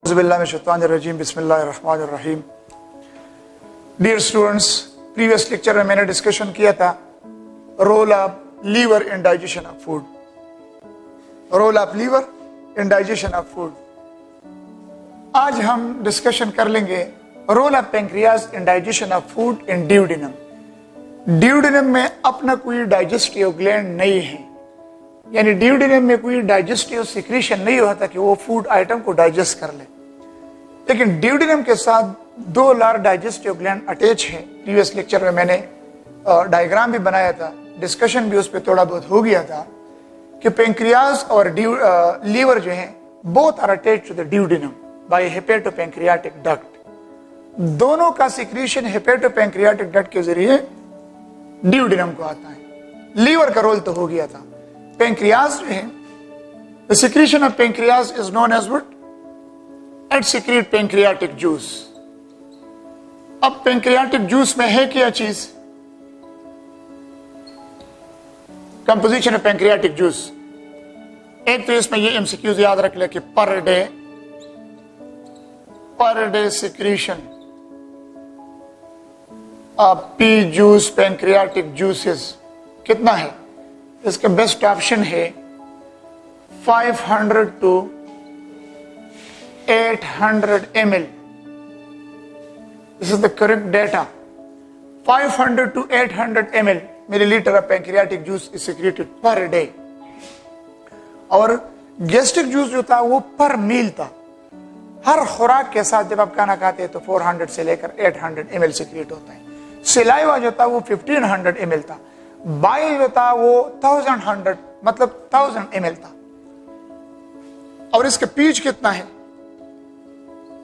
बिस्मिल्लाहिर्रहमानिर्रहीम। Dear students, previous lecture में मैंने डिस्कशन किया था role of liver in digestion of food. Role of liver in digestion of food. आज हम डिस्कशन कर लेंगे role of pancreas in digestion of food in duodenum. Duodenum में अपना कोई डाइजेस्टिव ग्लैंड नहीं है, यानी ड्यूडेनम में कोई डाइजेस्टिव सिक्रीशन नहीं होता कि वो फूड आइटम को डाइजेस्ट कर ले। लेकिन ड्यूडेनम के साथ दो लार्ज डाइजेस्टिव ग्लैंड अटैच है। प्रीवियस लेक्चर में मैंने डायग्राम भी बनाया था, डिस्कशन भी उस पर थोड़ा बहुत हो गया था कि पेंक्रियाज और लीवर जो है both are attach to the duodenum by hepatopancreatic duct. दोनों का सिक्रीशन हेपेटोपेंक्रियाटिक डक्ट के जरिए ड्यूडेनम को आता है। लीवर का रोल तो हो गया था। पेंक्रियाज जो है, the secretion of pancreas is known as what? It secrete pancreatic juice. अब पेंक्रियाटिक जूस में है क्या चीज? Composition of pancreatic juice. एक तो इसमें ये एमसीक्यूज याद रख ले कि per day secretion of P juice pancreatic juices कितना है? इसका बेस्ट ऑप्शन है 500 to 800 ml। This is the correct data। 500 to 800 ml milliliter of pancreatic juice is secreted per day। और गैस्ट्रिक जूस जो था वो पर मील था। हर खुराक के साथ जब आप खाना खाते हैं तो 400 से लेकर 800 ml सिक्रेट होता है। सिलाइवा जो था वो 1500 ml था। बाइल जो था वो 1100 मतलब 1000 ml था। और इसका पीच कितना है?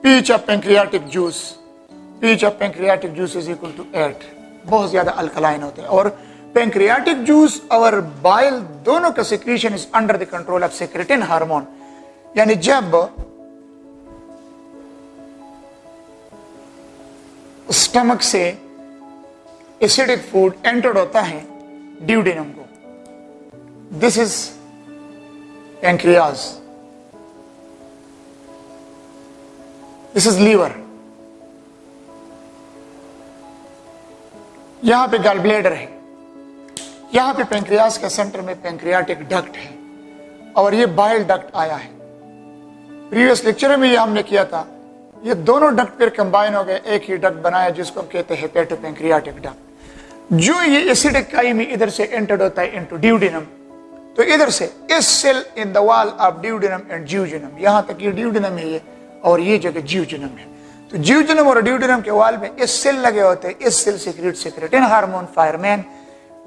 PH of pancreatic juice is equal to 8। बहुत ज्यादा अल्कलाइन होते हैं। और पेंक्रियाटिक जूस और बाइल दोनों का secretion is under the control of secretin hormone. यानी जब स्टमक से एसिडिक फूड एंटर होता है ड्यूडेनम को, this is pancreas, this is liver. यहां पे गॉल ब्लैडर है, यहां पे पेंक्रियाज के सेंटर में पेंक्रियाटिक डक्ट है और ये बाइल डक्ट आया है। प्रीवियस लेक्चर में ये हमने किया था। ये दोनों डक्ट फिर कंबाइन हो गए, एक ही डक्ट बनाया जिसको हम कहते हैं हेपेटोपेंक्रियाटिक डक्ट। जो ये एसिडिक काइमी इधर से एंटर होता है इनटू ड्यूडेनम, तो इधर से इस cell in the wall of duodenum and jejunum, यहां तक ये ड्यूडेनम है ये और ये जगह ज्यूजेनम है। तो ज्यूजेनम और ड्यूडेनम के वॉल में इस सेल लगे होते हैं। इस cell secrete secretin hormone fireman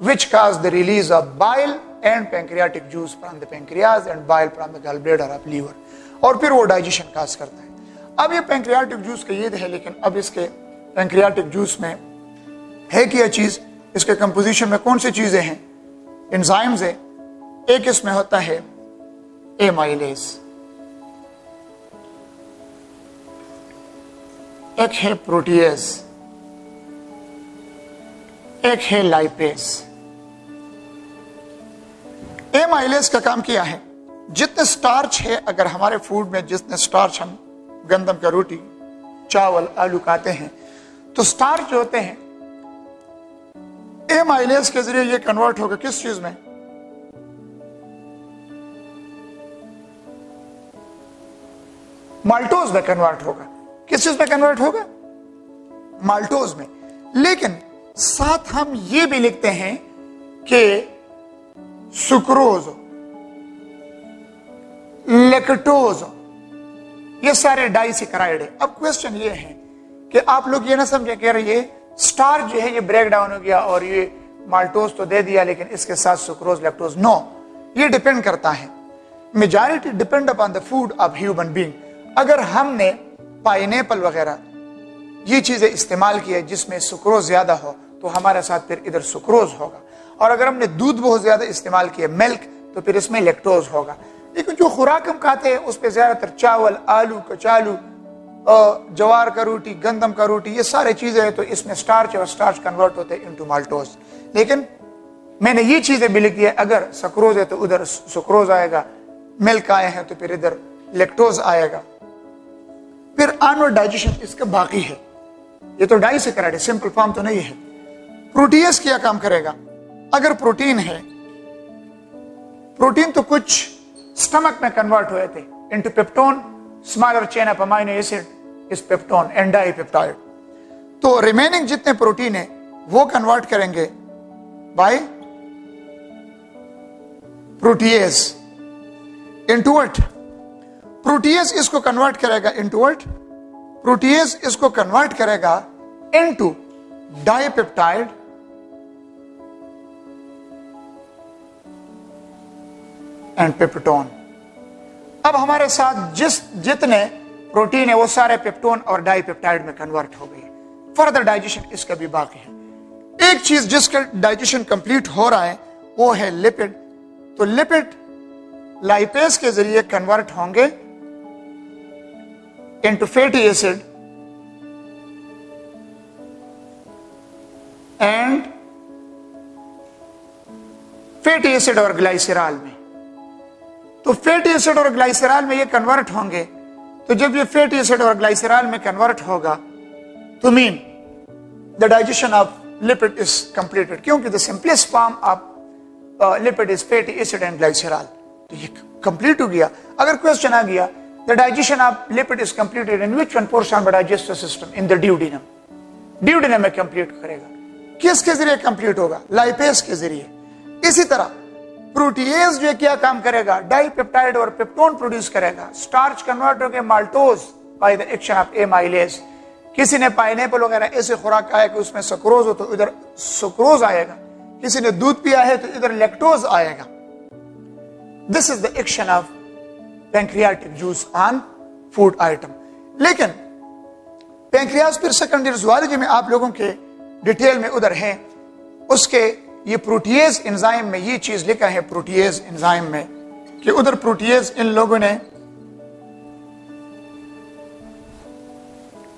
which cause the release of bile and pancreatic juice from the pancreas and bile from the gall bladder of liver, और फिर वो डाइजेशन कॉज करता है। अब ये पेंक्रियाटिक जूस का ये है, लेकिन अब इसके पेंक्रियाटिक जूस में है क्या चीज? इसके कंपोजिशन में कौन सी चीजें हैं? एंजाइम्स है। एक इसमें होता है एमाइलेज, एक है प्रोटीएज, एक है लाइपेज। एमाइलेज का काम किया है, जितने स्टार्च है, अगर हमारे फूड में जितने स्टार्च हम गंदम का रोटी, चावल, आलू खाते हैं तो स्टार्च होते हैं, एमाइलेज के जरिए ये कन्वर्ट होगा किस चीज में? माल्टोज में कन्वर्ट होगा। किस चीज में कन्वर्ट होगा? माल्टोज में। लेकिन साथ हम ये भी लिखते हैं कि सुक्रोज, लैक्टोज, ये सारे डाइसेकेराइड है। अब क्वेश्चन ये है कि आप लोग ये ना समझे कि ये स्टार्च जो है ये ब्रेक डाउन हो गया और ये माल्टोज तो दे दिया, लेकिन इसके साथ सुक्रोज, लैक्टोज, नो, ये डिपेंड करता है। Majority depend upon the food of human being. अगर हमने पाइनएप्पल वगैरह ये चीजें इस्तेमाल की है जिसमें सुक्रोज ज्यादा हो तो हमारे साथ फिर इधर सुक्रोज होगा। और अगर हमने दूध बहुत ज्यादा इस्तेमाल किया, मिल्क, तो फिर इसमें लैक्टोज होगा। लेकिन जो खुराक हम खाते हैं उस पर ज्यादातर चावल, आलू, कचालू, जवार का रोटी, गंदम का रोटी, ये सारी चीजें हैं, तो इसमें स्टार्च और स्टार्च कन्वर्ट होते हैं इनटू माल्टोज। लेकिन मैंने ये चीजें भी लिख दी है, अगर सक्रोज है तो उधर सुक्रोज आएगा, मिल्क आए हैं तो फिर इधर लैक्टोज आएगा। फिर ऑनवर्ड डाइजेशन इसका बाकी है। ये तो डाइसेकेराइड है, सिंपल फॉर्म तो नहीं है। प्रोटीएज क्या काम करेगा? अगर प्रोटीन है, प्रोटीन तो कुछ स्टमक में कन्वर्ट हुए थे into peptone, smaller chain of amino acid is peptone and dipeptide. तो रिमेनिंग जितने प्रोटीन है वो कन्वर्ट करेंगे by protease into what? Protease इसको कन्वर्ट करेगा इनटू व्हाट? प्रोटीएज इसको कन्वर्ट करेगा इनटू डाइपेप्टाइड एंड पेप्टोन। अब हमारे साथ जितने प्रोटीन है वो सारे पेप्टोन और डाइपेप्टाइड में कन्वर्ट हो गए। फर्दर डाइजेशन इसका भी बाकी है। एक चीज जिसका डाइजेशन कंप्लीट हो रहा है वो है लिपिड। तो लिपिड लाइपेज के जरिए कन्वर्ट होंगे into fatty acid and fatty acid और ग्लाइसरॉल में। तो फैटी एसिड और ग्लाइसरॉल में ये कन्वर्ट होंगे। तो जब ये फैटी एसिड और ग्लाइसरॉल में कन्वर्ट होगा तो mean the digestion of lipid is completed, क्योंकि the simplest form of lipid is fatty acid and glycerol. तो ये कंप्लीट हो गया। अगर क्वेश्चन आ गया the digestion of lipid is completed in which one portion of digestive system? In the duodenum. Duodenum में complete करेगा। किसके जरिए कंप्लीट होगा? लाइपेज के जरिए। इसी तरह प्रोटीएज जो क्या काम करेगा? डाइपेप्टाइड और पेप्टोन प्रोड्यूस करेगा। स्टार्च कन्वर्ट होकर maltose by the action of amylase. किसी ने पाइनएप्पल वगैरह ऐसे खुराक खाया कि उसमें सक्रोज हो तो इधर सुक्रोज आएगा, किसी ने दूध पिया है तो इधर लैक्टोज आएगा। This is the action of pancreatic juice on food item. लेकिन पैंक्रियाज फिर सेकेंडरी ज़ूलॉजी में आप लोगों के डिटेल में उधर है, उसके ये प्रोटीएज एंजाइम में ये चीज लिखा है प्रोटीएज एंजाइम में कि उधर प्रोटीएज इन लोगों ने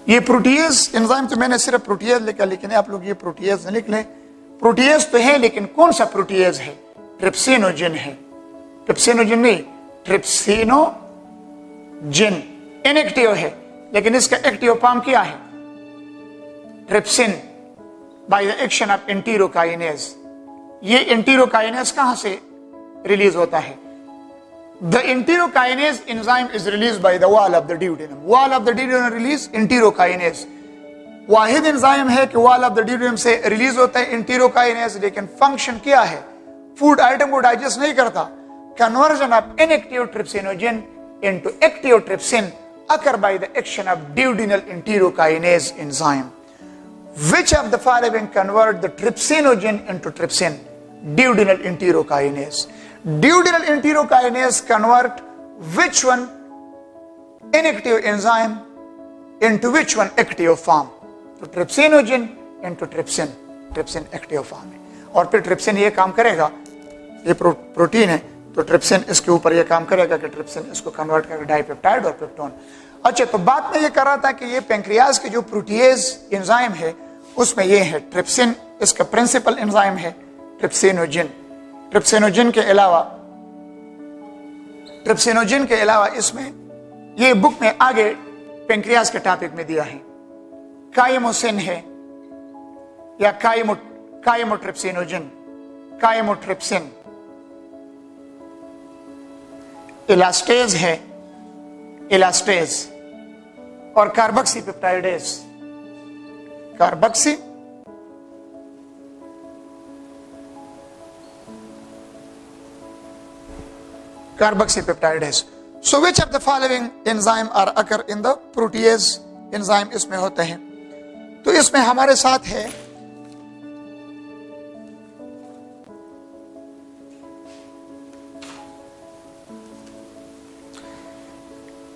ये प्रोटीएज एंजाइम तो मैंने सिर्फ प्रोटीएज लिखा, लेकिन आप लोग ये प्रोटीएज न लिख लें। प्रोटीएज तो है लेकिन कौन सा प्रोटीएज है? ट्रिप्सिनोजिन है। ट्रिप्सिनोजिन नहीं, ट्रिप्सिनोजिन इनएक्टिव है लेकिन इसका एक्टिव फॉर्म क्या है? Trypsin by the action of enterokinase. ये एंटीरोकाइनेज कहां से रिलीज होता है? The enterokinase enzyme is release by the wall of the duodenum. Wall of the duodenum release enterokinase. Wahid enzyme है कि वॉल ऑफ द ड्यूडेनम से release होता है एंटीरोकाइनेज, लेकिन फंक्शन क्या है? फूड आइटम को डाइजेस्ट नहीं करता। Conversion of inactive trypsinogen into active trypsin occur by the action of duodenal enterokinase enzyme. Which of the following convert the trypsinogen into trypsin? Duodenal enterokinase. Duodenal enterokinase convert which one inactive enzyme into which one active form? तो trypsinogen into trypsin, trypsin active form है। और फिर trypsin ये काम करेगा, ये protein है तो ट्रिप्सिन इसके ऊपर ये काम करेगा कि ट्रिप्सिन इसको कन्वर्ट करेगा डाइपेप्टाइड और पेप्टोन। अच्छा, तो बात में ये कर रहा था कि ये पैंक्रियाज के जो प्रोटीएज एंजाइम है उसमें ये है ट्रिप्सिन, इसका प्रिंसिपल एंजाइम है ट्रिप्सिनोजिन। ट्रिप्सिनोजिन के अलावा इसमें ये बुक में आगे पैंक्रियाज के टॉपिक में दिया है काइमोसिन है या काइमोट्रिप्सिनोजिन, काइमोट्रिप्सिन, इलास्टेज है, इलास्टेज और carboxy peptidase, carboxy peptidase. So which of the following enzyme are occur in the protease enzyme इसमें होते हैं? तो इसमें हमारे साथ है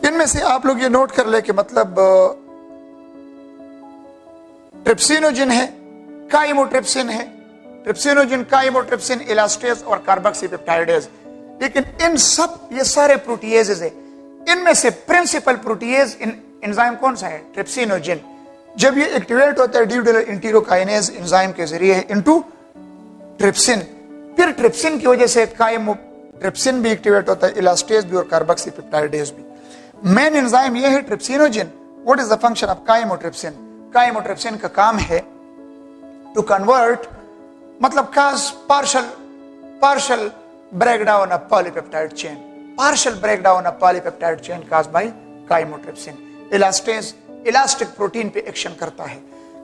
इनमें से आप लोग ये नोट कर ले कि मतलब ट्रिप्सिनोजिन है, काइमोट्रिप्सिन है, ट्रिप्सिनोजिन, काइमोट्रिप्सिन, इलास्टेज और कार्बोक्सी पेप्टाइडेज। लेकिन इन सब ये सारे प्रोटीएजेस है, इनमें से प्रिंसिपल प्रोटीएज एंजाइम कौन सा है? ट्रिप्सिनोजिन। जब ये एक्टिवेट होता है ड्यूडेनल एंटीरोकाइनेज एंजाइम के जरिए इनटू ट्रिप्सिन, फिर ट्रिप्सिन की वजह से काइमोट्रिप्सिन भी एक्टिवेट होता है, इलास्टेज भी और कार्बोक्सी पेप्टाइडेज भी। मेन एंजाइम ये है trypsinogen, what is the function of chymotrypsin? Chymotrypsin का काम है टू कन्वर्ट, मतलब काज partial breakdown of polypeptide chain. Partial breakdown of polypeptide chain caused by chymotrypsin. Elastase elastic protein पे एक्शन करता है,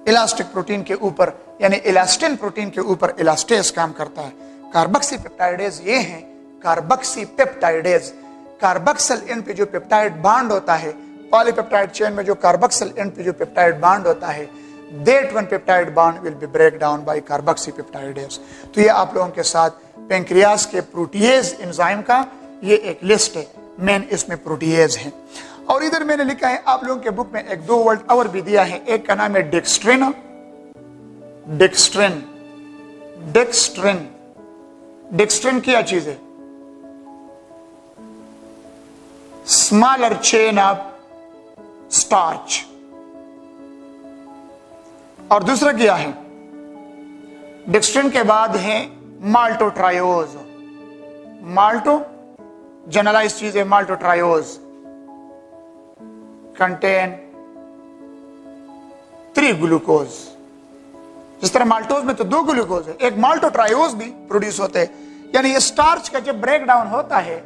इलास्टिक प्रोटीन के ऊपर यानी इलास्टिन प्रोटीन के ऊपर इलास्टेज काम करता है। कार्बोक्सी पेप्टाइडेज ये हैं, कार्बोक्सी पेप्टाइडेज, कार्बोक्सिल एंड पे जो पेप्टाइड बॉन्ड होता है, पॉलीपेप्टाइड चेन में जो कार्बोक्सिल एंड पे जो पेप्टाइड बॉन्ड होता है, that one peptide bond will be break down by carboxypeptidase. तो ये आप लोगों के साथ पेंक्रियास के प्रोटीएज एंजाइम का ये एक लिस्ट है, मेन इसमें प्रोटीएज है। और इधर मैंने लिखा है आप लोगों के बुक में एक दो वर्ड और भी दिया है, एक का नाम है डेक्स्ट्रिन। डेक्स्ट्रिन, डेक्स्ट्रिन, डेक्स्ट्रिन क्या चीज है? Smaller chain of starch. और दूसरा क्या है? डेक्स्ट्रिन के बाद है माल्टोट्रायोज। माल्टो जनरलाइज चीज है, माल्टोट्रायोज कंटेन 3 ग्लूकोज। जिस तरह माल्टोज में तो 2 ग्लूकोज है, एक माल्टोट्रायोज भी प्रोड्यूस होते हैं। यानी ये स्टार्च का जब ब्रेक डाउन होता है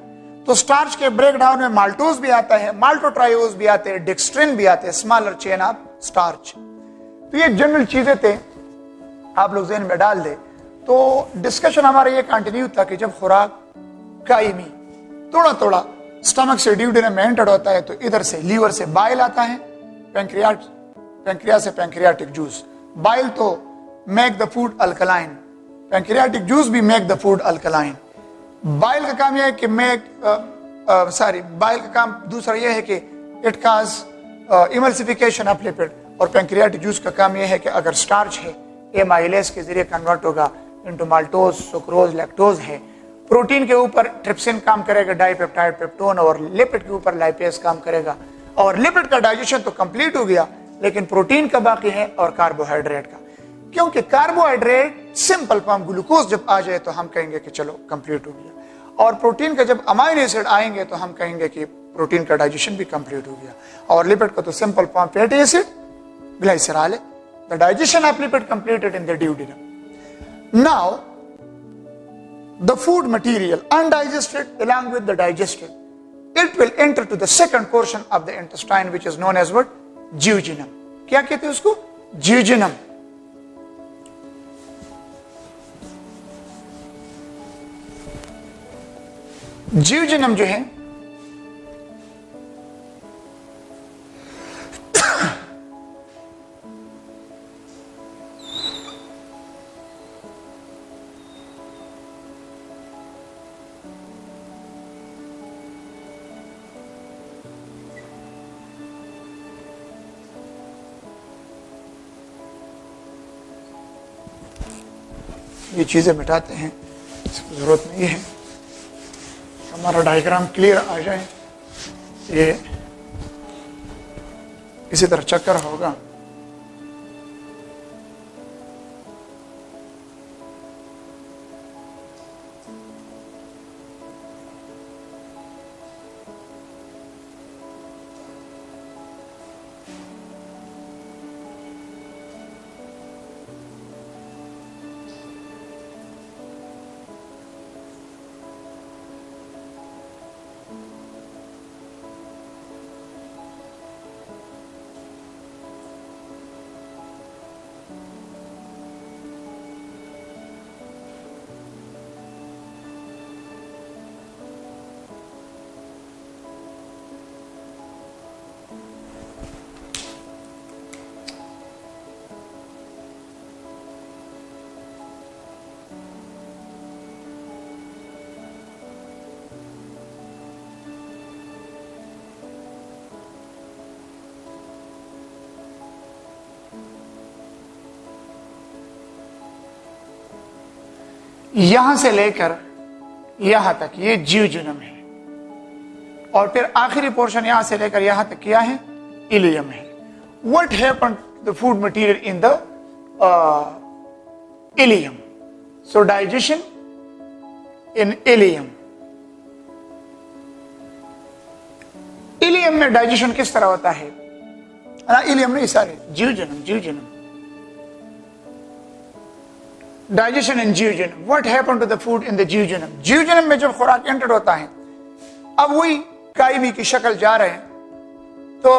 तो स्टार्च के ब्रेक डाउन में माल्टोज भी आता है, माल्टोट्रायोज भी आते हैं, डेक्स्ट्रिन भी आते हैं, स्मॉलर चेन ऑफ स्टार्च। तो ये जनरल चीजें थे, आप लोग ज़हन में डाल दे। तो डिस्कशन हमारा ये कंटिन्यू था कि जब खुराक कायमी थोड़ा थोड़ा स्टमक से ड्यूडेनम में एंटर होता है तो इधर से लीवर से बाइल आता है, पैंक्रियास से पैंक्रियाटिक जूस। बाइल तो make the food alkaline, pancreatic juice भी make the food alkaline. Bile का काम यह है कि बाइल का काम दूसरा यह है कि it cause emulsification of lipid, और पैंक्रियाटिक जूस का काम यह है कि अगर स्टार्च है एमाइलेज के जरिए कन्वर्ट होगा इनटू माल्टोज, सुक्रोज, लैक्टोज है। प्रोटीन के ऊपर ट्रिप्सिन काम करेगा, डाइपेप्टाइड पेप्टोन, और लिपिड के ऊपर लाइपेज काम करेगा। और लिपिड का डाइजेशन तो कंप्लीट हो गया, लेकिन प्रोटीन का बाकी है और कार्बोहाइड्रेट का, क्योंकि कार्बोहाइड्रेट सिंपल फॉर्म ग्लूकोज जब आ जाए तो हम कहेंगे कि चलो कंप्लीट हो गया, और प्रोटीन का जब अमाइनो एसिड आएंगे तो हम कहेंगे कि प्रोटीन का डाइजेशन भी कंप्लीट हो गया। और लिपिड का तो simple form fatty acid, glycerol, the digestion of lipid completed in the duodenum. Now, the food material undigested along with the digested, it will enter to the second portion of the intestine which is known as what? Duodenum. क्या कहते हैं उसको? Duodenum. Duodenum जो है ये चीज़ें मिटाते हैं, इसकी ज़रूरत नहीं है। हमारा डायग्राम क्लियर आ जाए, ये इसी तरह चक्कर होगा। यहां से लेकर यहां तक ये जीवजुनम है, और फिर आखिरी पोर्शन यहां से लेकर यहां तक क्या है? इलियम है। What happened the food material in the ileum? So digestion in ileum. Ileum में डाइजेशन किस तरह होता है? इलियम नहीं, सारे jejunum. Digestion in jejunum. What happened to the food in the jejunum? Jejunum में जब खुराक एंटर होता है, अब वही कायमी की शक्ल जा रहे हैं, तो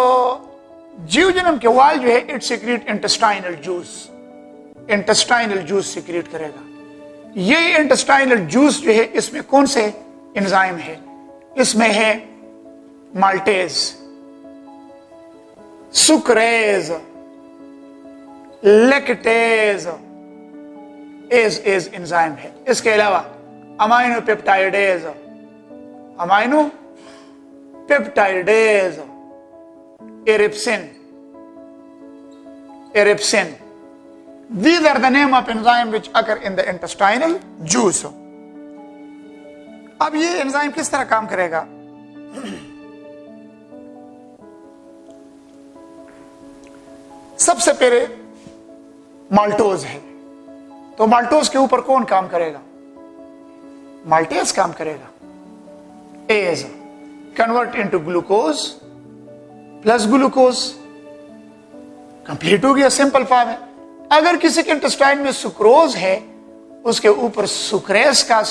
जीवजनम के वाल जो है it secret intestinal juice secrete करेगा. ये इंटेस्टाइनल जूस जो है, इसमें कौन से एंजाइम है? इसमें है maltase, sucrase, lactase as enzyme है. इसके अलावा amino peptidase, erepsin. These are the name of enzyme which occur in the intestinal juice. अब ये एंजाइम किस तरह काम करेगा? सबसे पहले माल्टोज है, तो माल्टोज के ऊपर कौन काम करेगा? माल्टेज काम करेगा. As convert into glucose plus glucose. Complete हो गया, सिंपल फॉर्म है. अगर किसी के इंटेस्टाइन में सुक्रोज है, उसके ऊपर सुक्रेज का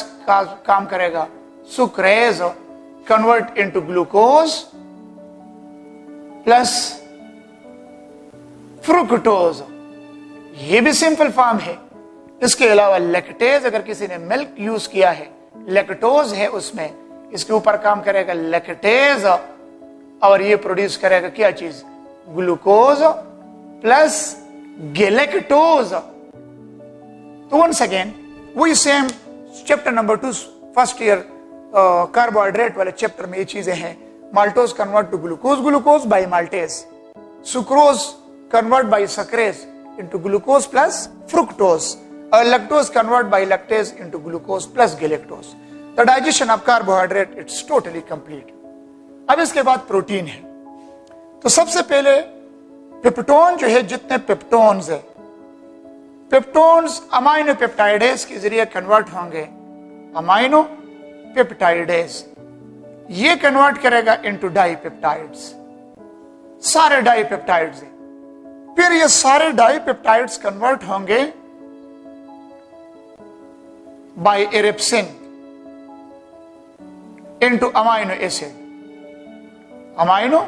काम करेगा. Sucrase convert into glucose plus fructose. ये भी सिंपल फॉर्म है. इसके अलावा लैक्टेज, अगर किसी ने मिल्क यूज किया है, लैक्टोज है उसमें, इसके ऊपर काम करेगा लैक्टेज, और ये प्रोड्यूस करेगा क्या चीज? Glucose plus galactose. तो वंस अगेन वही same chapter number 2 first year carbohydrate वाले चैप्टर में ये चीजें हैं. Maltose convert to glucose, glucose by maltase. Sucrose convert by sucrase into glucose plus fructose. Lactose convert by lactase into glucose plus galactose. The digestion of carbohydrate it's totally complete. अब इसके बाद protein है. तो सबसे पहले peptone जो है, जितने पेप्टोन्स है, पेप्टोन्स अमाइनो पेप्टाइडेज के जरिए कन्वर्ट होंगे. अमाइनो पेप्टाइडेज ये कन्वर्ट करेगा इनटू डाइपेप्टाइड्स. सारे डाइपेप्टाइड्स है. फिर ये सारे डाइपेप्टाइड्स कन्वर्ट होंगे by erepsin into amino acid. Amino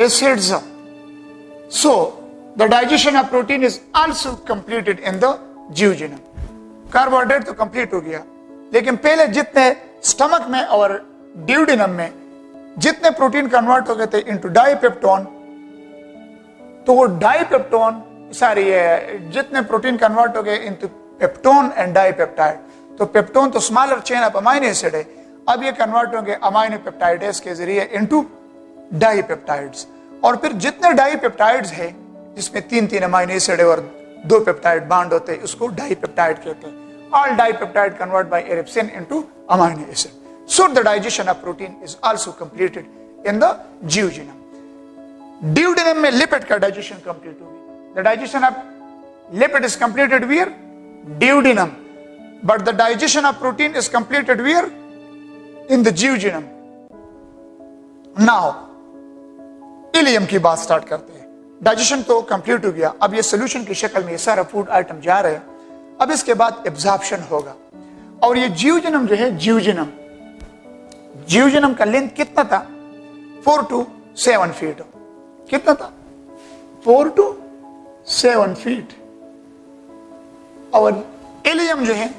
acids. So the digestion of protein is also completed in the jejunum. Carbohydrate तो कंप्लीट हो गया, लेकिन पहले जितने स्टमक में और ड्यूडेनम में जितने प्रोटीन कन्वर्ट हो गए थे इनटू डाइपेप्टोन, तो वो डाइपेप्टोन जितने प्रोटीन कन्वर्ट हो गए इनटू पेप्टोन एंड डाइपेप्टाइड. तो पेप्टोन तो smaller chain of amino acid है, अब ये कन्वर्ट होंगे अमाइनो पेप्टाइडेज के जरिए इनटू डाइपेप्टाइड्स. और फिर जितने डाइपेप्टाइड्स है, जिसमें 3 अमाइनो एसिड है और 2 पेप्टाइड बॉन्ड होते हैं, उसको डाइपेप्टाइड कहते हैं. All dipeptide convert by erepsin into amino acid. So the digestion of protein is also completed in the jejunum. Duodenum में लिपिड का डाइजेशन कंप्लीट होगी. The digestion of lipid is completed where? Duodenum. But the digestion of protein is completed where? In the jejunum. Now ileum की बात start करते हैं. Digestion तो complete हो गया, अब ये सोल्यूशन की शक्ल में ये सारा फूड आइटम जा रहे हैं. अब इसके बाद एब्जॉर्प्शन होगा. और ये जीवजनम जो है, जीवजनम का लेंथ कितना था? 4 to 7 फीट. कितना था? 4 to 7 फीट. और इलियम जो है,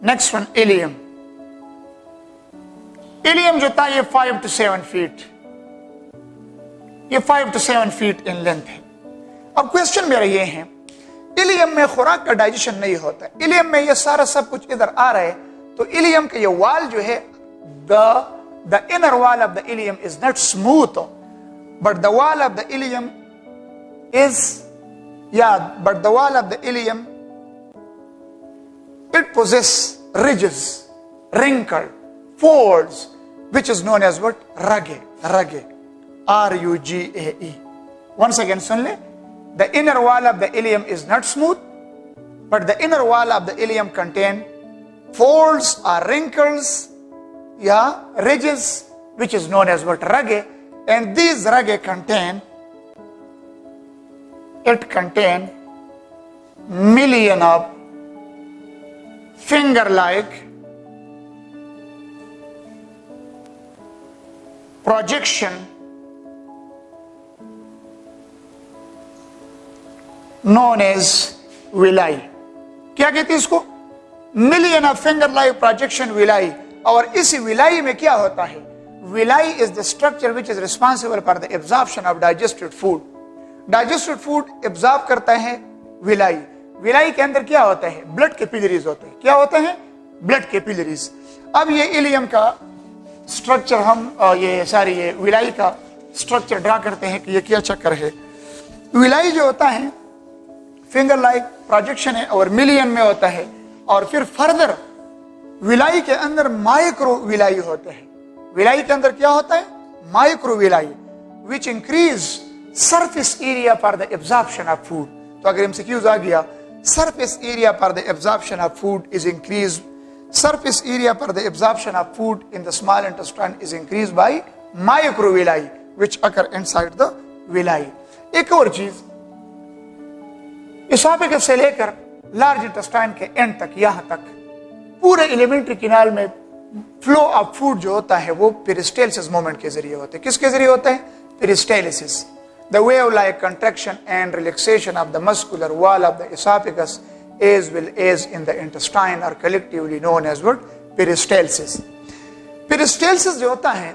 नेक्स्ट वन इलियम. इलियम जो था ये 5 to 7 फीट. ये 5 to 7 फीट इन लेंथ है. अब क्वेश्चन मेरा ये है, इलियम में खुराक का डाइजेशन नहीं होता. इलियम में ये सारा सब कुछ इधर आ रहा है, तो इलियम का ये वाल जो है, the inner wall of the ileum is not smooth, but the wall of the ileum it possesses ridges, wrinkle, folds, which is known as what? Rugae. R-U-G-A-E. Once again, सुन ले. The inner wall of the ileum is not smooth, but the inner wall of the ileum contain folds or wrinkles, ridges, which is known as what? Rugae. And these rugae contain It contain million of finger-like projection known as villi. क्या कहते हैं इसको? Million of finger like projection villi. और इस villi में क्या होता है? Villi is the structure which is responsible for the absorption of digested food. Digested food absorb करता है विलाई. विलाई के अंदर क्या होता है? ब्लड कैपिलरीज होते हैं. क्या होते हैं? Blood capillaries. अब ये इलियम का स्ट्रक्चर हम ये विलाई का स्ट्रक्चर ड्रा करते हैं कि ये क्या चक्कर है. विलाई जो होता है फिंगर लाइक प्रोजेक्शन है और मिलियन में होता है. और फिर फर्दर विलाई के अंदर माइक्रो विलाई होते हैं. विलाई के अंदर क्या होता है? Micro villi which increase surface area for the absorption of food. तो अगर एमसीक्यूज आ गया, surface area for the absorption of food is increase. Surface area for the absorption of food in the small intestine is increase by micro villi which occur inside the villi. एक और चीज, oesophagus से लेकर large intestine के and तक, यहां तक पूरे एलिमेंट्री कैनाल में फ्लो ऑफ फूड जो होता है वो पेरिस्टालसिस मूवमेंट के जरिए होता है. किसके जरिए होता है? Peristalsis. The wave like contraction and relaxation of the muscular wall of the oesophagus as well as in the intestine are collectively known as what? Peristalsis. Peristalsis जो होता है,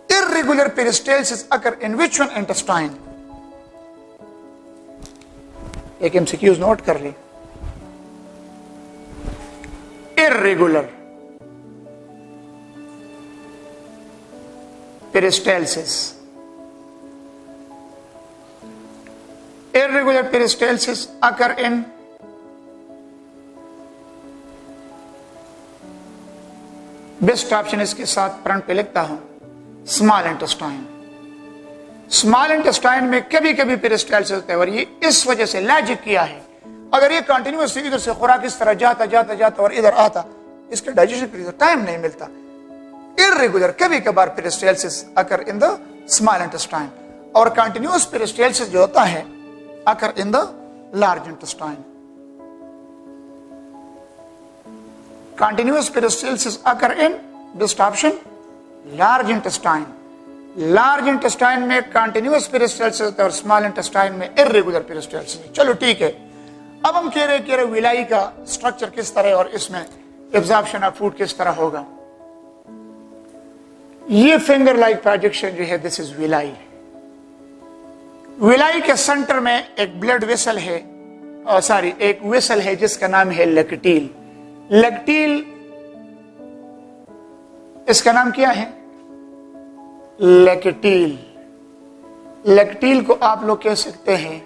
irregular peristalsis occur in which one intestine? एक MCQs note कर ली. Irregular peristalsis. Irregular peristalsis occur in best option इसके साथ front पे लिखता हूं, स्मॉल इंटेस्टाइन. स्मॉल इंटेस्टाइन में कभी कभी पेरिस्टालसिस होता है और ये इस वजह से लॉजिक किया है. अगर ये कंटिन्यूअस इधर से खुराक इस तरह जाता जाता जाता और इधर आता, इसके डाइजेशन के लिए टाइम नहीं मिलता. इर्रेगुलर कभी कभार peristalsis occur in the small intestine और कंटिन्यूअस पेरिस्टालसिस जो होता है occur in the large intestine. Continuous peristalsis occur in best option large intestine. Large intestine में continuous peristalsis और small intestine में irregular peristalsis. चलो ठीक है. अब हम कह रहे विलाई का स्ट्रक्चर किस तरह और इसमें एब्जॉर्प्शन ऑफ फूड किस तरह होगा. ये फिंगर लाइक प्रोजेक्शन जो है, दिस इज विलाई. विलाई के सेंटर में एक ब्लड वेसल है, एक वेसल है जिसका नाम है लैक्टील. लैक्टील इसका नाम क्या है? लैक्टील. लैक्टील को आप लोग कह सकते हैं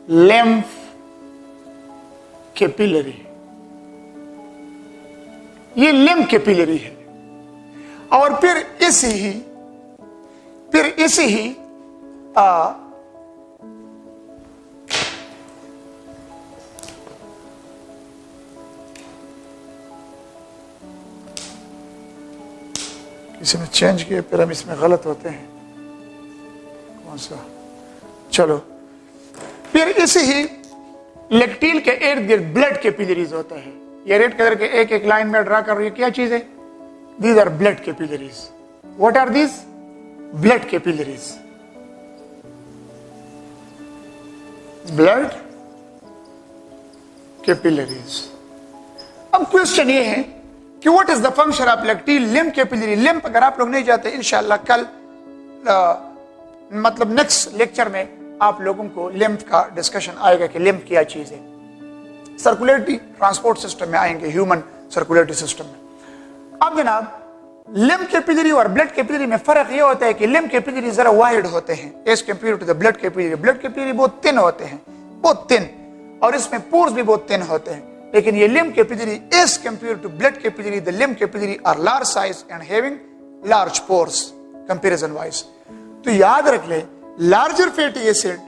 लिम्फ कैपिलरी. ये लिम्फ कैपिलरी है. और फिर इसी ही इसमें चेंज किए, फिर हम इसमें गलत होते हैं. कौन सा? चलो, फिर इसी ही लैक्टील के इर्द गिर्द ब्लड कैपिलरीज होता है. ये रेड कलर के एक एक लाइन में ड्रा कर रही है, क्या चीज है? These are blood capillaries. What are these? Blood capillaries. Blood capillaries. अब क्वेश्चन ये है कि what is the function of lacteal lymph capillary. Lymph अगर आप लोग नहीं जाते, इंशाल्लाह कल मतलब नेक्स्ट लेक्चर में आप लोगों को लिम्फ का डिस्कशन आएगा कि लिम्फ क्या चीज है. सर्कुलेटरी ट्रांसपोर्ट सिस्टम में आएंगे, ह्यूमन सर्कुलेटरी सिस्टम में. अब जनाब, लिम्फ कैपिलरी और ब्लड कैपिलरी में फर्क यह होता है कि लिम्फ कैपिलरी जरा वाइड होते हैं as compare to the blood capillary. Blood capillary बहुत थिन होते हैं, बहुत थिन, और इसमें पोर्स भी बहुत थिन होते हैं. लेकिन ये lymph capillary as compare to blood capillary, the lymph capillary are large size and having large pores comparison wise. तो याद रख ले, larger fatty acid,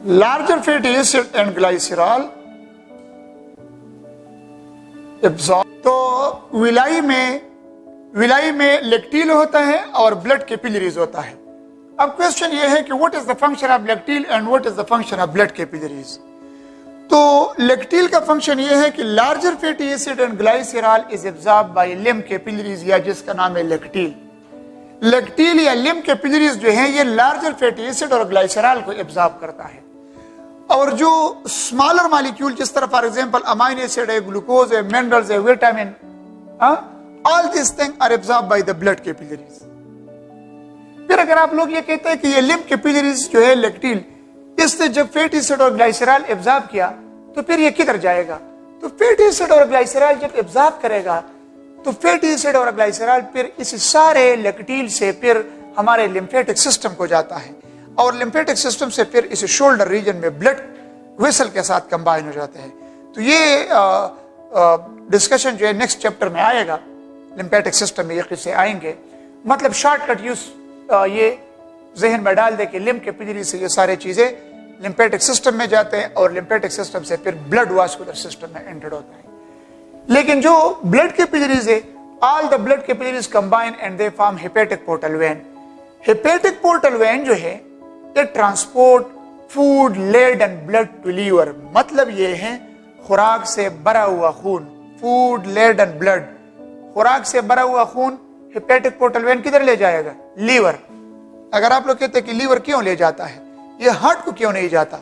larger fatty acid and glycerol absorb. तो विलाई में विलाई में लेक्टिल होता है और ब्लड कैपिलरीज होता है। अब क्वेश्चन ये है कि what is the function of lacteal and what is the function of blood capillaries. तो लेक्टिल का फंक्शन ये है कि larger fatty acid and glycerol is absorbed by lymph capillaries, या जिसका नाम है लेक्टिल। लेक्टिल या लिम्फ कैपिलरीज जो है ये लार्जर फैटी एसिड और ग्लाइसेरॉल को एब्जॉर्ब करता है। और जो स्मॉलर मॉलिक्यूल जिस तरह फॉर एग्जांपल अमाइनो एसिड है, ग्लूकोज है, मिनरल्स है, vitamin, all this thing are absorbed by the blood capillaries. फिर अगर आप लोग ये कहते हैं कि ये लिम्फ कैपिलरीज जो है लेक्टिल, इसने जब फैटी एसिड और ग्लाइसेरॉल एब्जॉर्ब किया तो फिर ये किधर जाएगा? तो फैटी एसिड और ग्लाइसेरॉल जब एब्जॉर्ब करेगा तो फैटी एसिड और ग्लाइसेरॉल फिर इस सारे लेक्टिल से फिर हमारे लिम्फेटिक सिस्टम को जाता है और लिम्फेटिक सिस्टम से फिर इस शोल्डर रीजन में ब्लड वेसल के साथ कंबाइन हो जाते हैं। तो ये डिस्कशन जो है नेक्स्ट चैप्टर में आएगा, लिम्फेटिक सिस्टम में ये किस्से आएंगे। मतलब शॉर्टकट यूज ये जहन में डाल दे कि लिम्फ कैपिलरी से ये सारे चीजें लिम्फेटिक सिस्टम में जाते हैं और लिम्फेटिक सिस्टम से फिर ब्लड वास्कुलर सिस्टम में एंटर होता है। लेकिन जो ब्लड कैपिलरीज है, all the blood capillaries combine and they form hepatic portal vein. Hepatic portal vein जो है ये transport food, lead and blood to liver. मतलब ये है खुराक से भरा हुआ खून, फूड, लेड एंड ब्लड, खुराक से भरा हुआ खून हेपेटिक पोर्टल वेन किधर ले जाएगा? लीवर। अगर आप लोग कहते हैं कि लीवर क्यों ले जाता है, ये हार्ट को क्यों नहीं जाता?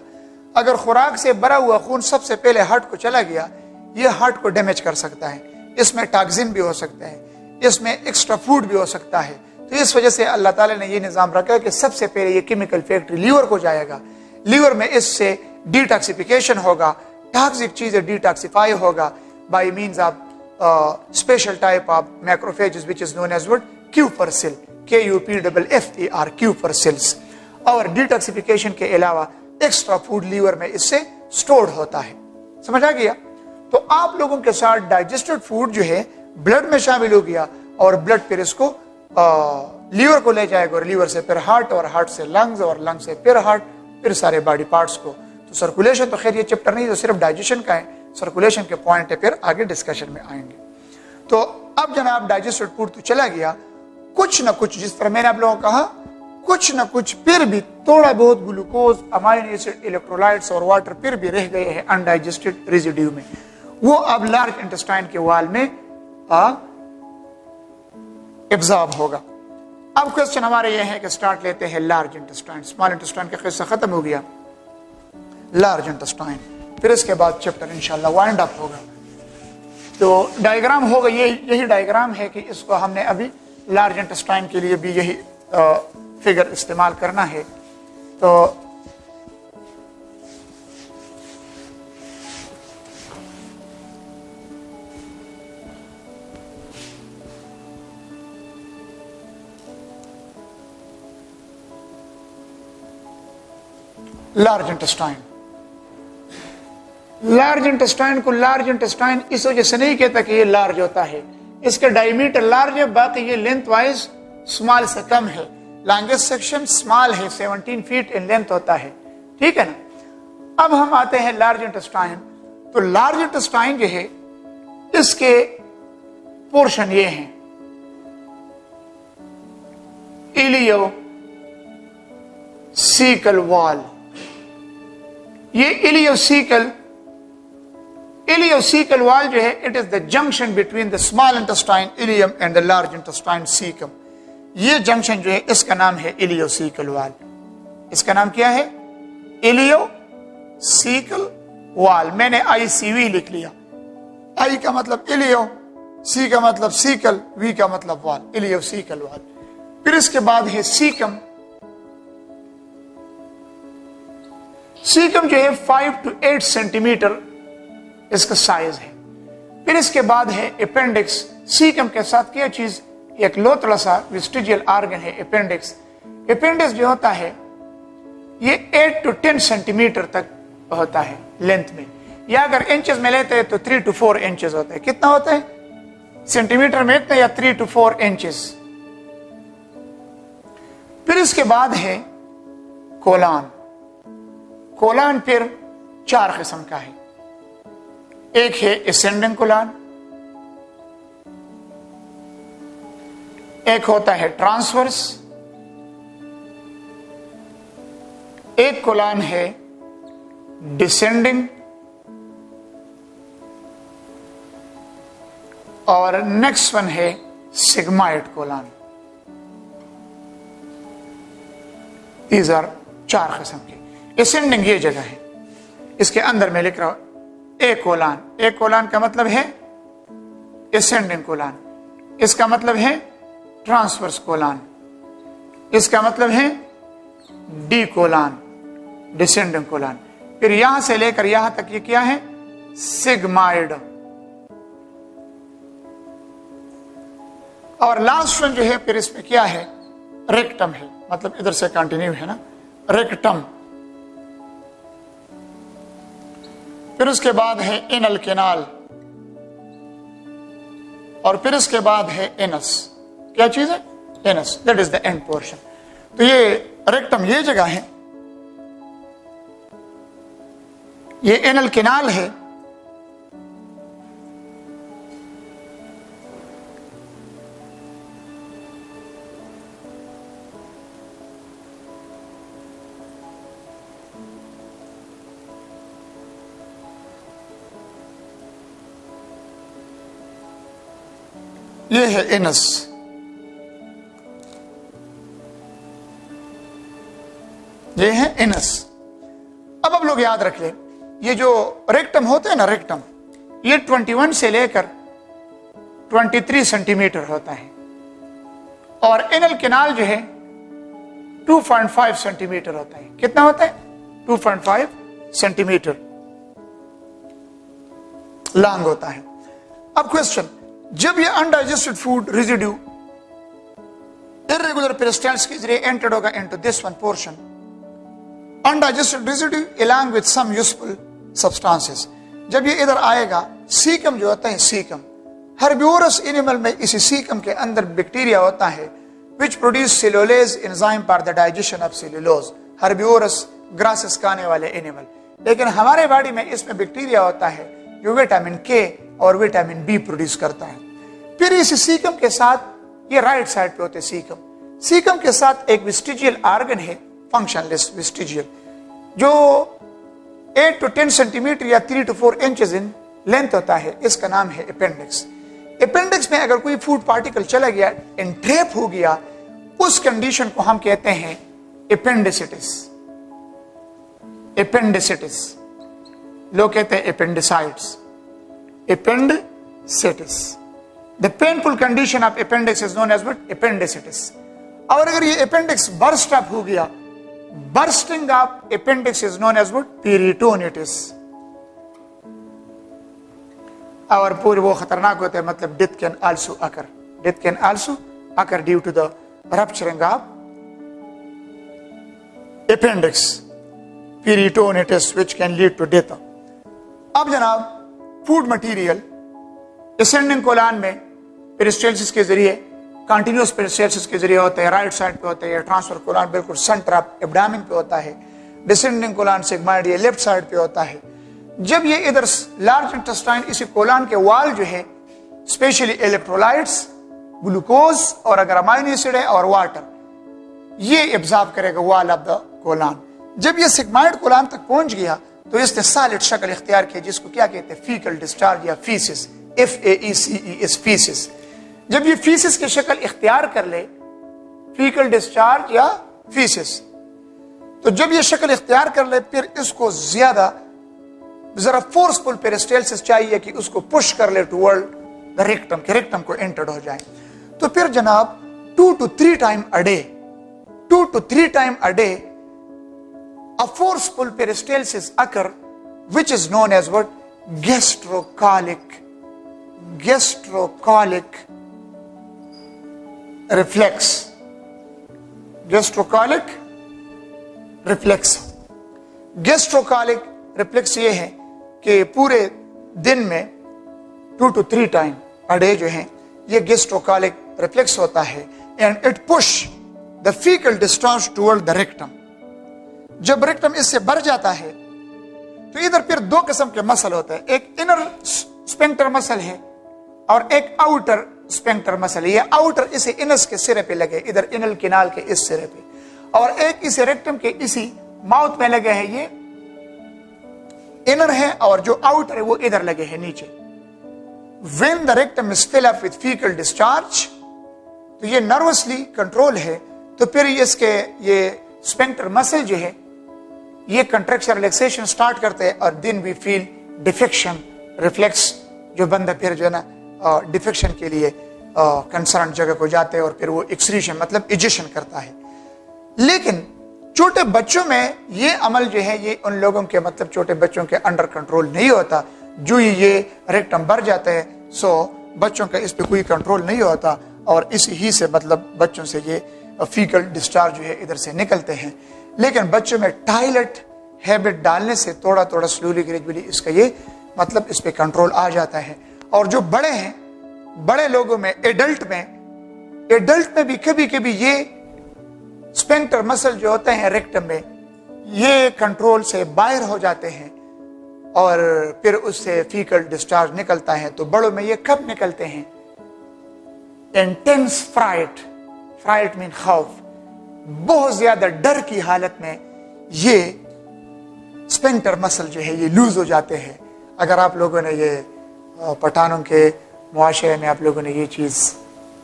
अगर खुराक से भरा हुआ खून सबसे पहले हार्ट को चला गया, ये हार्ट को डैमेज कर सकता है, इसमें टॉक्सिन भी हो सकता है, इसमें एक्स्ट्रा फूड भी हो सकता है। तो इस वजह से अल्लाह ताला ने ये निजाम रखा है कि सबसे पहले ये केमिकल फैक्ट्री लीवर को जाएगा। लीवर में इससे डिटॉक्सिफिकेशन होगा, टॉक्सिक चीजें डिटॉक्सिफाई होगा by means of special type of macrophages which is known as what? Kupffer cell, KUPFFER, Kupffer cells. और डिटॉक्सिफिकेशन के अलावा एक्स्ट्रा फूड लीवर में इससे स्टोर्ड होता है। समझ आ गया? तो आप लोगों के साथ डाइजेस्टेड फूड जो है ब्लड में शामिल हो गया और ब्लड फिर इसको लीवर को ले जाएगा और लीवर से फिर हार्ट और हार्ट से लंग्स और लंग से फिर हार्ट, फिर सारे बॉडी पार्ट्स को। तो सर्कुलेशन तो खैर ये चैप्टर नहीं, तो सिर्फ डाइजेशन का है, सर्कुलेशन के पॉइंट है, फिर आगे डिस्कशन में आएंगे। तो अब जनाब डाइजेस्टेड फूड तो चला गया, कुछ ना कुछ जिस तरह मैंने आप लोगों को कहा, कुछ ना कुछ फिर भी थोड़ा बहुत ग्लूकोज, अमाइनो एसिड, इलेक्ट्रोलाइट्स और वाटर फिर भी रह गए हैं अनडाइजेस्टेड रेजिड्यू में, वो अब लार्ज इंटेस्टाइन के वाल में एब्जॉर्ब होगा। अब क्वेश्चन हमारे ये है कि स्टार्ट लेते हैं लार्ज इंटेस्टाइन। स्मॉल इंटेस्टाइन का किस्सा खत्म हो गया, लार्ज इंटेस्टाइन, फिर इसके बाद चैप्टर इंशाल्लाह वाइंड अप होगा। तो डायग्राम होगा, ये यही डायग्राम है कि इसको हमने अभी लार्ज इंटेस्टाइन के लिए भी यही फिगर इस्तेमाल करना है। तो लार्ज इंटेस्टाइन, लार्ज इंटेस्टाइन को लार्ज इंटेस्टाइन इस वजह से नहीं कहता कि ये लार्ज होता है, इसका डायमीटर लार्ज है, बाकी ये लेंथ वाइज स्मॉल से कम है। लॉन्गेस्ट सेक्शन स्मॉल है, 17 फीट इन लेंथ होता है, ठीक है ना। अब हम आते हैं लार्ज इंटेस्टाइन। तो लार्ज इंटेस्टाइन जो है इसके पोर्शन ये हैं, इलियो सीकल वॉल। ये इलियोसीकल वॉल जो है it is the junction between the small intestine ileum and the large intestine caecum. ये जंक्शन जो है इसका नाम है इलियोसीकल वॉल। इसका नाम क्या है? इलियोसीकल वॉल। मैंने ICV लिख लिया, I का मतलब इलियो, C का मतलब सीकल, V का मतलब वॉल, इलियोसीकल वॉल। फिर इसके बाद है सीकम। सीकम जो है 5 to 8 सेंटीमीटर इसका साइज है। फिर इसके बाद है अपेंडिक्स। सीकम के साथ क्या चीज? एक लोथड़ा सा वेस्टिजियल ऑर्गन है अपेंडिक्स। अपेंडिक्स जो होता है ये 8 to 10 सेंटीमीटर तक होता है लेंथ में, या अगर इंचेस में लेते हैं तो 3 to 4 इंचेस होता है। कितना होता है सेंटीमीटर में? इतना, या 3 to 4 इंचेस। फिर इसके बाद है कोलान। कोलान फिर 4 किस्म का है। एक है असेंडिंग कोलान, एक होता है ट्रांसवर्स, एक कोलान है डिसेंडिंग, और नेक्स्ट वन है सिग्माइड कोलान। दीज आर 4 किस्म के। डिसेंडिंग ये जगह है, इसके अंदर मैं लिख रहा हूं ए कोलान। ए कोलान का मतलब है डिसेंडिंग कोलान, इसका मतलब है ट्रांसवर्स कोलान, इसका मतलब है डी कोलान, डिसेंडिंग कोलान। फिर यहां से लेकर यहां तक ये क्या है? सिग्माइड। और लास्ट वन जो है फिर इसमें क्या है? रेक्टम है, मतलब इधर से कंटिन्यू है ना, रेक्टम। फिर उसके बाद है एनल केनाल, और फिर उसके बाद है एनस। क्या चीज है? Anus, that is the end portion. तो ये रेक्टम ये जगह है, ये एनल केनाल है, ये है एनस। ये है एनस। अब आप लोग याद रख ले, ये जो रेक्टम होते हैं ना, रेक्टम ये 21 से लेकर 23 सेंटीमीटर होता है, और एनल केनाल जो है 2.5 सेंटीमीटर होता है। कितना होता है? 2.5 सेंटीमीटर लॉन्ग होता है। अब क्वेश्चन, जब ये undigested food residue irregular peristalsis के जरिए एंटर्ड होगा into this one portion, undigested residue along with some useful substances, जब ये इधर आएगा, सीकम जो होता है, सीकम हर्बिवोरस एनिमल में इसी सीकम के अंदर बैक्टीरिया होता है which produce cellulose enzyme for the digestion of cellulose. Herbivores grasses खाने वाले एनिमल, लेकिन हमारे बॉडी में इसमें बैक्टीरिया होता है जो विटामिन के और विटामिन बी प्रोड्यूस करता है। फिर इस सीकम के साथ, ये राइट साइड पे होते सीकम, सीकम के साथ एक वेस्टिजियल ऑर्गन है, फंक्शनलेस वेस्टिजियल, जो 8 to 10 सेंटीमीटर या 3 to 4 इंचेस इन लेंथ होता है। इसका नाम है अपेंडिक्स। अपेंडिक्स में अगर कोई फूड पार्टिकल चला गया, एंट्रैप हो गया, उस कंडीशन को हम कहते हैं एपेंडिसिटिस। एपेंडिसिटिस, लोग कहते हैं एपेंडिसाइट्स। Appendicitis. The painful condition of appendix is known as what? Appendicitis. और अगर ये appendix burst up हो गया, bursting of appendix is known as what? Peritonitis. और पूरे वो खतरनाक होते हैं, मतलब death can also occur. Death can also occur due to the rupturing of appendix. Peritonitis which can lead to death. अब जनाब फूड मटेरियल डिसेंडिंग कोलान में पेरिस्टाल्सिस के जरिए, कंटिन्यूअस पेरिस्टाल्सिस के जरिए होते हैं, राइट साइड पे होते हैं। ट्रांसफर कोलान बिल्कुल सेंटर ऑफ एब्डोमेन पे होता है। डिसेंडिंग कोलान सिग्माइड ये लेफ्ट साइड पे होता है। जब ये इधर लार्ज इंटेस्टाइन, इसी कोलान के वाल जो है, स्पेशली इलेक्ट्रोलाइट्स, ग्लूकोज और अगर अमाइनो एसिड है और वाटर, ये एब्जॉर्ब करेगा वाल ऑफ द कोलान। जब ये सिग्माइड कोलान तक पहुंच गया तो इसने सॉलिड शक्ल इख्तियार की, जिसको क्या कहते हैं? फीकल डिस्चार्ज या फीसिस, FAECES, फीसिस। जब ये फीसिस की शक्ल इख्तियार कर ले, फीकल डिस्चार्ज या फीसिस, तो जब ये शक्ल इख्तियार कर ले, फिर इसको ज्यादा जरा फोर्सफुल पेरिस्टाल्सिस चाहिए कि उसको पुश कर ले टुवर्ड द रेक्टम, के रेक्टम को एंटर्ड हो जाए। तो फिर जनाब 2 to 3 time a day, 2 to 3 time a day a forceful peristalsis occur, which is known as what? Gastrocolic reflex. Gastrocolic reflex. Gastrocolic reflex ये है कि पूरे दिन में 2 to 3 टाइम अ डे जो है, ये gastrocolic reflex होता है, and it push the fecal discharge toward the rectum. जब रेक्टम इससे भर जाता है तो इधर फिर 2 किस्म के मसल होते हैं, एक इनर स्फिंक्टर मसल है और एक आउटर स्पेंक्टर मसल, ये आउटर इसे इनस के सिरे पे लगे, इधर इनल किनाल के इस सिरे पे, और एक इसे रेक्टम के इसी माउथ में लगे हैं, ये इनर है, और जो आउटर है वो इधर लगे हैं नीचे। When the rectum is filled up with fecal discharge, तो ये नर्वसली कंट्रोल है, तो फिर इसके ये स्पेंक्टर मसल जो है ये कंट्रैक्शन रिलैक्सेशन स्टार्ट करते हैं, और then we feel defecation reflex, जो बंदा फिर जो है ना डिफेक्शन के लिए कंसर्न जगह को जाते हैं, और फिर वो एक्सक्रीशन मतलब इजेशन करता है। लेकिन छोटे बच्चों में ये अमल जो है ये उन लोगों के मतलब छोटे बच्चों के अंडर कंट्रोल नहीं होता। जो ये रेक्टम भर जाते हैं सो बच्चों का इस पे कोई कंट्रोल नहीं होता, और इसी ही से मतलब बच्चों से ये फीकल डिस्चार्ज जो है इधर से निकलते हैं। लेकिन बच्चों में टॉयलेट हैबिट डालने से थोड़ा थोड़ा स्लोली ग्रेजुअली इसका ये मतलब इस पे कंट्रोल आ जाता है। और जो बड़े हैं, बड़े लोगों में, एडल्ट में भी कभी कभी ये स्पेंक्टर मसल जो होते हैं रेक्टम में ये कंट्रोल से बाहर हो जाते हैं, और फिर उससे फीकल डिस्चार्ज निकलता है। तो बड़ों में ये कब निकलते हैं? इंटेंस फ्राइट मीन खौफ, बहुत ज्यादा डर की हालत में ये स्पेंक्टर मसल जो है ये लूज हो जाते हैं। अगर आप लोगों ने ये पठानों के मुआशरे में आप लोगों ने ये चीज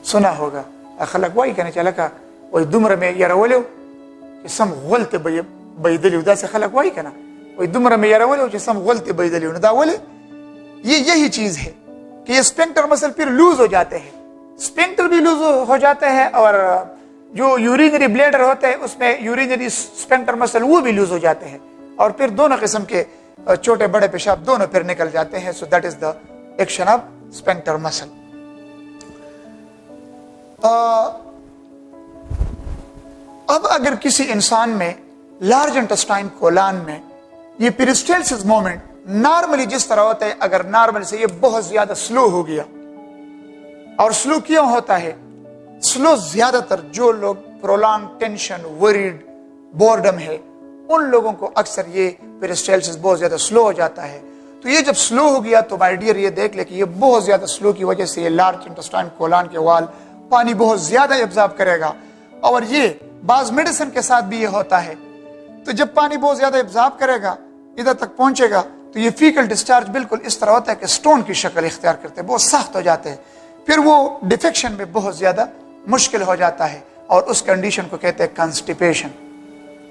सुना होगा, खलक वही कहने चला का वही दुमर में यारवलो सम गलत बैदली उदा से खलक वही कहना वही दुमर में यारवलो सम गलत बैदली उदा बोले, ये यही चीज है कि ये स्पेंक्टर मसल फिर लूज हो जाते हैं, स्पेंक्टर भी लूज हो जाते हैं, और जो यूरिनरी ब्लैडर होते हैं उसमें यूरिनरी स्पेंक्टर मसल वो भी लूज हो जाते हैं, और फिर दोनों किस्म के छोटे बड़े पेशाब दोनों फिर निकल जाते हैं। So that is the action of sphincter muscle. अब अगर किसी इंसान में लार्ज इंटेस्टाइन कोलान में ये पेरिस्टाल्सिस मोमेंट नॉर्मली जिस तरह होता है, अगर नॉर्मल से ये बहुत ज्यादा स्लो हो गया, और स्लो क्यों होता है? स्लो ज्यादातर जो लोग प्रोलॉन्ग टेंशन, वरीड, बोर्डम है उन लोगों को अक्सर ये पेरिस्टाल्सिस बहुत ज्यादा स्लो हो जाता है। तो ये जब स्लो हो गया तो माय डियर ये देख ले कि ये बहुत ज्यादा स्लो की वजह से ये लार्ज इंटेस्टाइन कोलान के वाल पानी बहुत ज्यादा एब्जॉर्ब करेगा, और ये बाज मेडिसिन के साथ भी ये होता है। तो जब पानी बहुत ज्यादा एब्जॉर्ब करेगा इधर तक पहुंचेगा तो ये फीकल डिस्चार्ज बिल्कुल इस तरह होता है कि स्टोन की शक्ल इख्तियार करते हैं, बहुत सख्त हो जाते हैं, फिर वो डिफेक्शन में बहुत ज्यादा मुश्किल हो जाता है, और उस कंडीशन को कहते हैं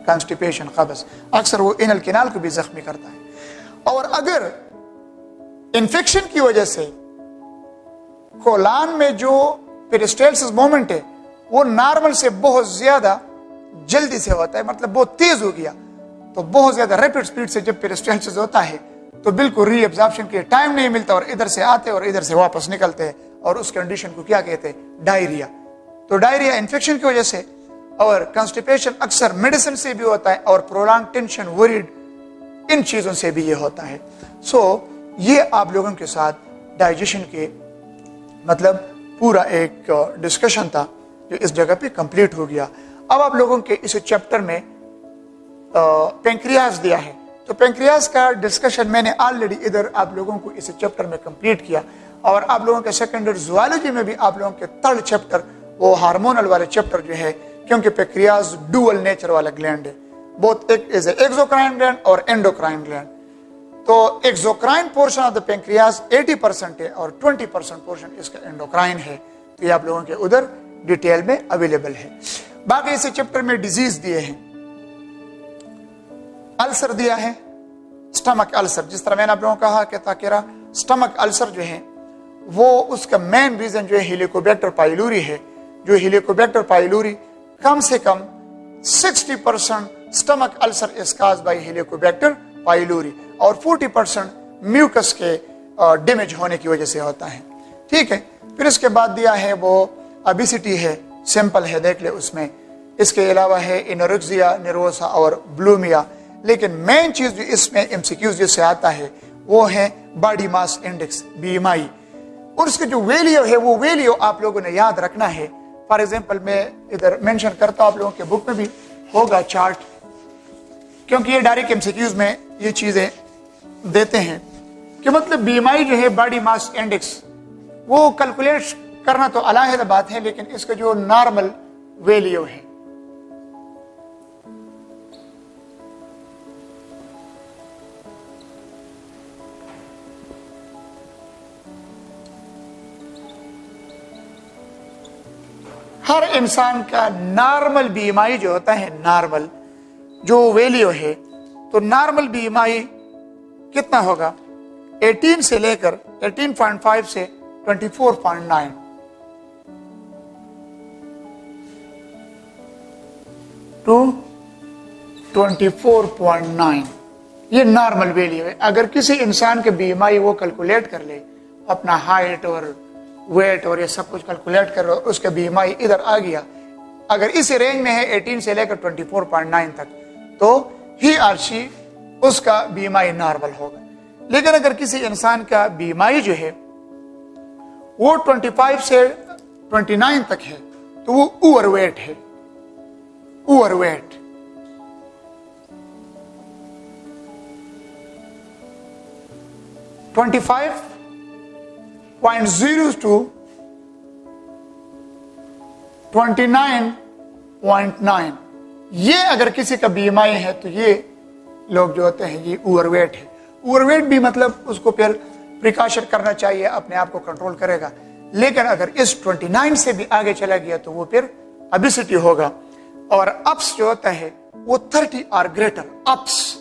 कॉन्स्टिपेशन कब्ज। अक्सर वो इनल किनाल को भी जख्मी करता है। और अगर इंफेक्शन की वजह से कोलान में जो पेरिस्टाल्सिस मोमेंट है वो नॉर्मल से बहुत ज्यादा जल्दी से होता है, मतलब बहुत तेज हो गया, तो बहुत ज्यादा रैपिड स्पीड से जब पेरिस्टाल्सिस होता है तो बिल्कुल रीअब्जॉर्प्शन के टाइम नहीं मिलता, और इधर से आते और इधर से वापस निकलते हैं, और उस कंडीशन को क्या कहते हैं? डायरिया। तो डायरिया इन्फेक्शन की वजह से, और कॉन्स्टिपेशन अक्सर मेडिसिन से भी होता है, और प्रोलॉन्ग टेंशन, वरीड, इन चीजों से भी ये होता है। सो ये आप लोगों के साथ डाइजेशन के मतलब पूरा एक डिस्कशन था जो इस जगह पे कंप्लीट हो गया। अब आप लोगों के इस चैप्टर में पेंक्रियाज दिया है, तो पेंक्रियाज का डिस्कशन मैंने ऑलरेडी इधर आप लोगों को इस चैप्टर में कंप्लीट किया, और आप लोगों के सेकेंडरी ज़ूलॉजी में भी आप लोगों के थर्ड चैप्टर वो हार्मोनल वाले चैप्टर जो है, क्योंकि पेंक्रियाज डुअल नेचर वाला ग्लैंड है, बोथ एक इज एक्सोक्राइन ग्लैंड और एंडोक्राइन ग्लैंड। तो exocrine portion of the pancreas 80% है, और 20% पोर्शन इसका एंडोक्राइन है। तो ये आप लोगों के उधर डिटेल में अवेलेबल है। बाकी इस चैप्टर में डिजीज दिए हैं, अल्सर दिया है, स्टमक अल्सर, जिस तरह मैंने आप लोगों को कहा कि ताकि स्टमक अल्सर जो है वो उसका मेन रीजन जो है हेलिकोबैक्टर पाइलोरी है। जो हेलिकोबैक्टर पाइलोरी कम से कम 60% stomach ulcer is caused by Helicobacter pylori, और 40% म्यूकस के डैमेज होने की वजह से होता है। ठीक है, फिर इसके बाद दिया है वो ओबेसिटी है, सिंपल है, देख ले उसमें। इसके अलावा है एनोरेक्सिया नर्वोसा और बुलिमिया। लेकिन मेन चीज जो इसमें एमसीक्यूज जिससे आता है वो है बॉडी मास इंडेक्स, बीएमआई, और उसके जो वैल्यू है वो वैल्यू आप लोगों ने याद रखना है। फॉर एग्जांपल मैं इधर मेंशन करता हूं, आप लोगों के बुक में भी होगा चार्ट, क्योंकि ये डायरेक्ट एमसीक्यूज में ये चीजें देते हैं कि मतलब बीएमआई जो है बॉडी मास इंडेक्स वो कैलकुलेट करना तो अलग बात है, लेकिन इसका जो नॉर्मल वैल्यू है, हर इंसान का नॉर्मल बीएमआई जो होता है, नॉर्मल जो वैल्यू है, तो नॉर्मल बीएमआई कितना होगा? 18 से लेकर 18.5 से 24.9। टू 24.9 ये नॉर्मल वैल्यू है। अगर किसी इंसान के बीएमआई वो कैलकुलेट कर ले, अपना हाइट और वेट और ये सब कुछ कैलकुलेट कर, उसका बीएमआई इधर आ गया, अगर इस रेंज में है 18 से लेकर 24.9 तक, तो ही और शी उसका बीएमआई नॉर्मल होगा। लेकिन अगर किसी इंसान का बीएमआई जो है वो 25 से 29 तक है, तो वो ओवरवेट है। ओवरवेट 25.0 to 29.9, ये अगर किसी का बीएमआई है तो ये लोग जो होते हैं ये ओवरवेट है। ओवरवेट भी मतलब उसको फिर प्रिकॉशन करना चाहिए, अपने आप को कंट्रोल करेगा। लेकिन अगर इस 29 से भी आगे चला गया तो वो फिर ओबेसिटी होगा। और अप्स जो होता है वो 30 और ग्रेटर अप्स।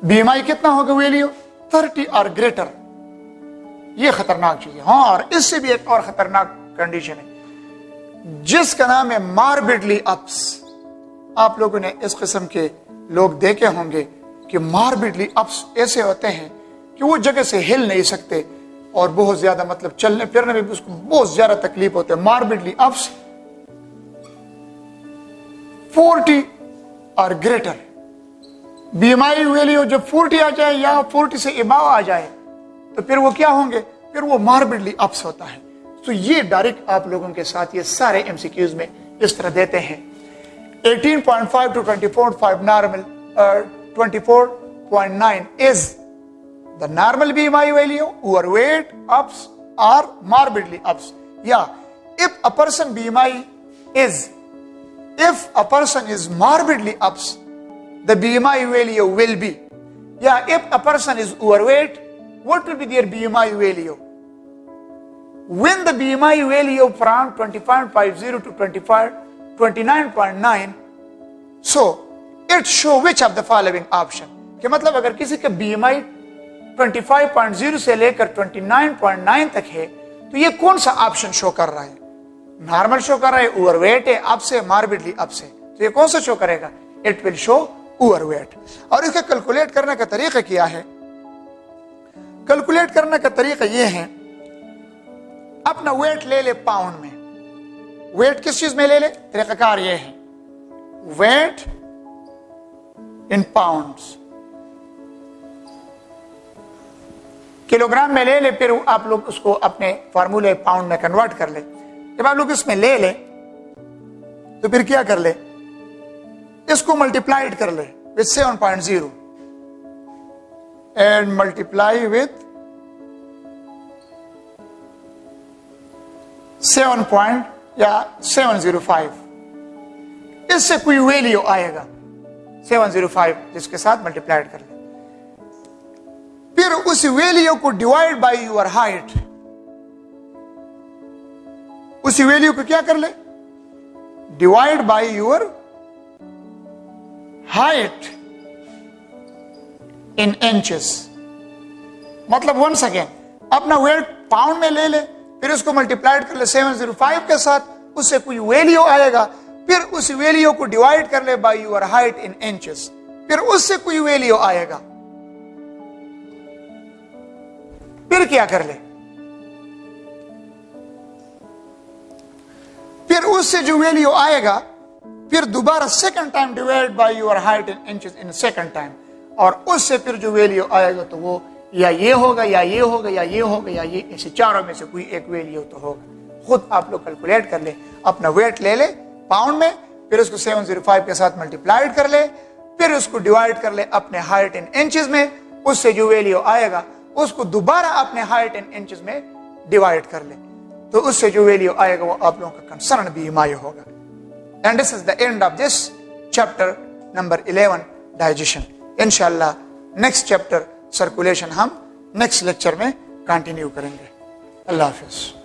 बीएमआई कितना होगा वैल्यू? 30 और ग्रेटर। ये खतरनाक चीज है। हाँ, और इससे भी एक और खतरनाक कंडीशन है जिसका नाम है मार्बिडली अप्स। आप लोगों ने इस किस्म के लोग देखे होंगे कि मार्बिडली अप्स ऐसे होते हैं कि वो जगह से हिल नहीं सकते और बहुत ज्यादा मतलब चलने फिरने में भी उसको बहुत ज्यादा तकलीफ होती है। मार्बिडली अप्स 40 और ग्रेटर। बीएमआई वैल्यू जब 40 आ जाए या 40 से अबव आ जाए तो फिर वो क्या होंगे? फिर वो मार्बिडली अप्स होता है। तो ये डायरेक्ट आप लोगों के साथ ये सारे एमसीक्यूज में इस तरह देते हैं। 18.5 to 24.5 normal, 24.9 is the normal BMI value, overweight, ups or morbidly ups. Yeah, if a person is morbidly ups, the BMI value will be. Yeah, if a person is overweight, what will be their BMI value? When the BMI value from 25.0 to 29.9, so it show which of the following option. कि मतलब अगर किसी का BMI 25.0 से लेकर 29.9 तक है तो ये कौन सा ऑप्शन शो कर रहा है? नॉर्मल शो कर रहा है, ओवरवेट है, अप से, मार्बिडली अप से। तो ये कौन सा शो करेगा? It will show overweight. और इसका कैलकुलेट करने का तरीका क्या है? कैलकुलेट करने का तरीका ये है, अपना वेट ले ले पाउंड में। वेट किस चीज में ले ले? तरीकाकार ये है, वेट इन पाउंड्स, किलोग्राम में ले ले, फिर आप लोग उसको अपने फार्मूले पाउंड में कन्वर्ट कर ले। जब आप लोग इसमें ले ले तो फिर क्या कर ले? इसको मल्टीप्लाइड कर ले विथ 7.0 एंड मल्टीप्लाई विथ 7.705। इससे कोई वैल्यू आएगा 705 जिसके साथ मल्टीप्लाइड कर ले। फिर उस वैल्यू को डिवाइड बाय योर हाइट, उस वैल्यू को क्या कर ले? Divide by your height in inches. मतलब वंस अगेन अपना वेट पाउंड में ले ले, फिर उसको मल्टीप्लाइड कर ले 705 के साथ, उससे कोई वैल्यू आएगा, फिर उस वैल्यू को डिवाइड कर ले by your height in inches, फिर उससे कोई वैल्यू आएगा, फिर क्या कर ले? फिर उससे जो वैल्यू आएगा फिर दोबारा second time divide by your height in inches in second time, और उससे फिर जो वैल्यू आएगा तो वो या ये होगा या ये होगा या ये होगा या ये, ऐसे चारों में से कोई एक वैल्यू तो होगा। खुद आप लोग कैलकुलेट कर ले, अपना वेट ले ले पाउंड में, फिर उसको 705 के साथ मल्टीप्लाइड कर ले, फिर उसको डिवाइड कर ले अपने हाइट इन इंचेस में, उससे जो वैल्यू आएगा उसको दोबारा अपने हाइट इन इंचेस में डिवाइड कर ले, तो उससे जो वैल्यू आएगा वो आप लोगों का कंसर्न भी माया होगा। And this is the end of this chapter number 11 digestion. इंशाल्लाह नेक्स्ट चैप्टर सर्कुलेशन हम नेक्स्ट लेक्चर में कंटिन्यू करेंगे। अल्लाह हाफिज।